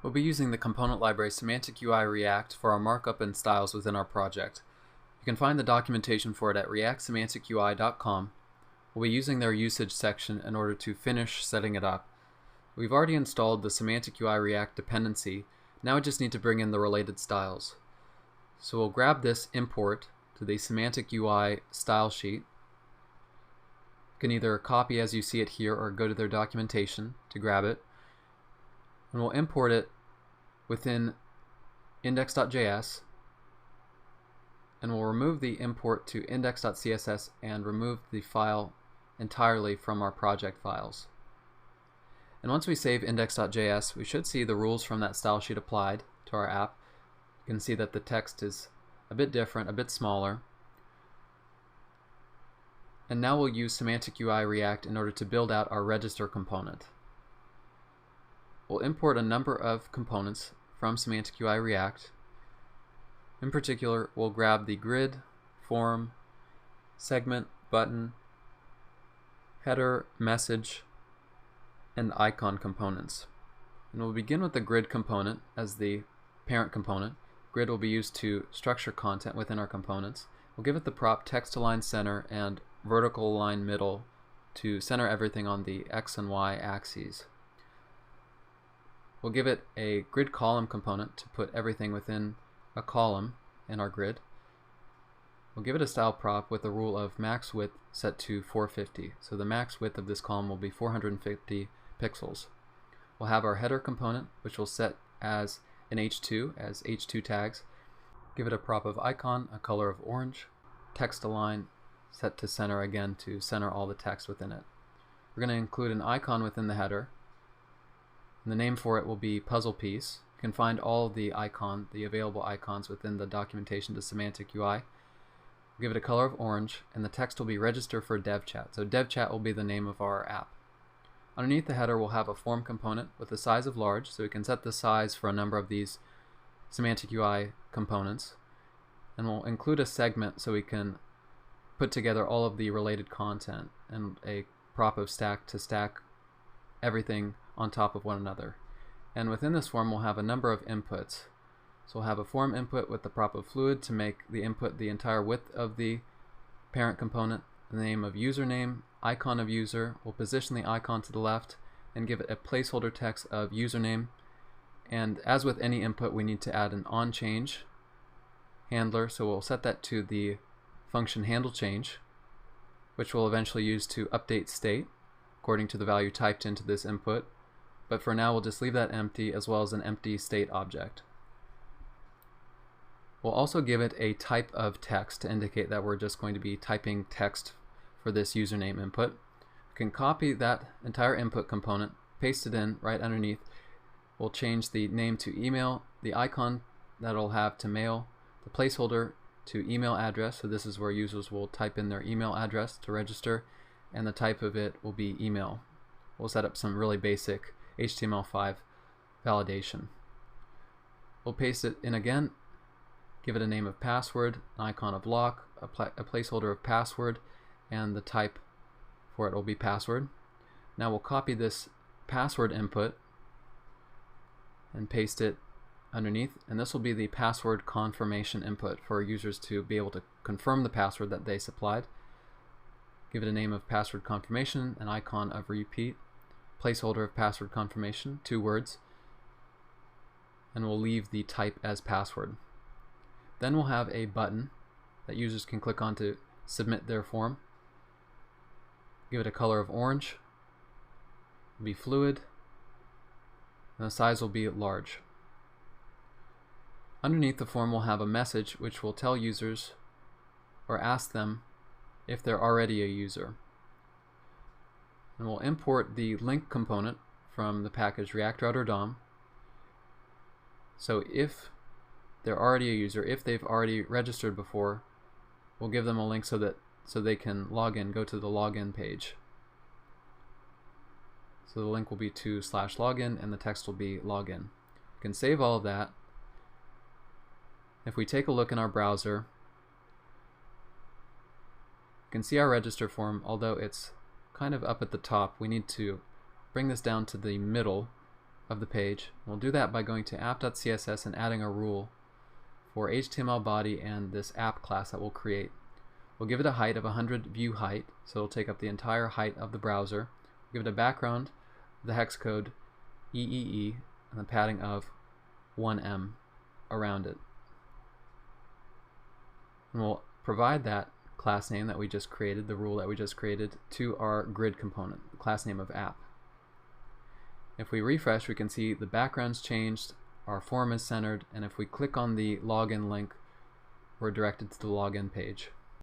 We'll be using the component library Semantic UI React for our markup and styles within our project. You can find the documentation for it at reactsemanticui.com. We'll be using their usage section in order to finish setting it up. We've already installed the Semantic UI React dependency. Now we just need to bring in the related styles. So we'll grab this import to the Semantic UI style sheet. You can either copy as you see it here or go to their documentation to grab it. And we'll import it within index.js, and we'll remove the import to index.css and remove the file entirely from our project files. And once we save index.js, we should see the rules from that style sheet applied to our app. You can see that the text is a bit different, a bit smaller. And now we'll use Semantic UI React in order to build out our register component. We'll import a number of components from Semantic UI React. In particular, we'll grab the grid, form, segment, button, header, message, and icon components. And we'll begin with the grid component as the parent component. Grid will be used to structure content within our components. We'll give it the prop text align center and vertical align middle to center everything on the X and Y axes. We'll give it a grid column component to put everything within a column in our grid. We'll give it a style prop with a rule of max width set to 450. So the max width of this column will be 450 pixels. We'll have our header component, which we'll set as an H2, as H2 tags. Give it a prop of icon, a color of orange, text align set to center again to center all the text within it. We're going to include an icon within the header. And the name for it will be puzzle piece. You can find all of the available icons within the documentation to Semantic UI. We'll give it a color of orange, and the text will be register for dev chat. So dev chat will be the name of our app. Underneath the header we'll have a form component with the size of large, so we can set the size for a number of these Semantic UI components. And we'll include a segment so we can put together all of the related content and a prop of stack to stack everything on top of one another. And within this form we'll have a number of inputs. So we'll have a form input with the prop of fluid to make the input the entire width of the parent component, the name of username, icon of user. We'll position the icon to the left and give it a placeholder text of username. And as with any input, we need to add an onChange handler, so we'll set that to the function handleChange, which we'll eventually use to update state according to the value typed into this input. But for now we'll just leave that empty, as well as an empty state object. We'll also give it a type of text to indicate that we're just going to be typing text for this username input. We can copy that entire input component, paste it in right underneath. We'll change the name to email, the icon that it'll have to mail, the placeholder to email address, so this is where users will type in their email address to register, and the type of it will be email. We'll set up some really basic HTML5 validation. We'll paste it in again, give it a name of password, an icon of lock, a placeholder of password, and the type for it will be password. Now we'll copy this password input and paste it underneath, and this will be the password confirmation input for users to be able to confirm the password that they supplied. Give it a name of password confirmation, an icon of repeat, placeholder of password confirmation, 2 words, and we'll leave the type as password. Then we'll have a button that users can click on to submit their form. Give it a color of orange, it'll be fluid, and the size will be large. Underneath the form we'll have a message which will tell users or ask them if they're already a user. And we'll import the link component from the package React Router DOM. So if they're already a user, if they've already registered before, we'll give them a link so they can log in, go to the login page. So the link will be to /login and the text will be login. You can save all of that. If we take a look in our browser, you can see our register form, although it's kind of up at the top. We need to bring this down to the middle of the page. We'll do that by going to app.css and adding a rule for HTML body and this app class that we'll create. We'll give it a height of 100 view height, so it'll take up the entire height of the browser. We'll give it a background, the hex code EEE, and the padding of 1em around it. And we'll provide that class name that we just created, the rule that we just created, to our grid component, the class name of app. If we refresh, we can see the background's changed, our form is centered, and if we click on the login link, we're directed to the login page.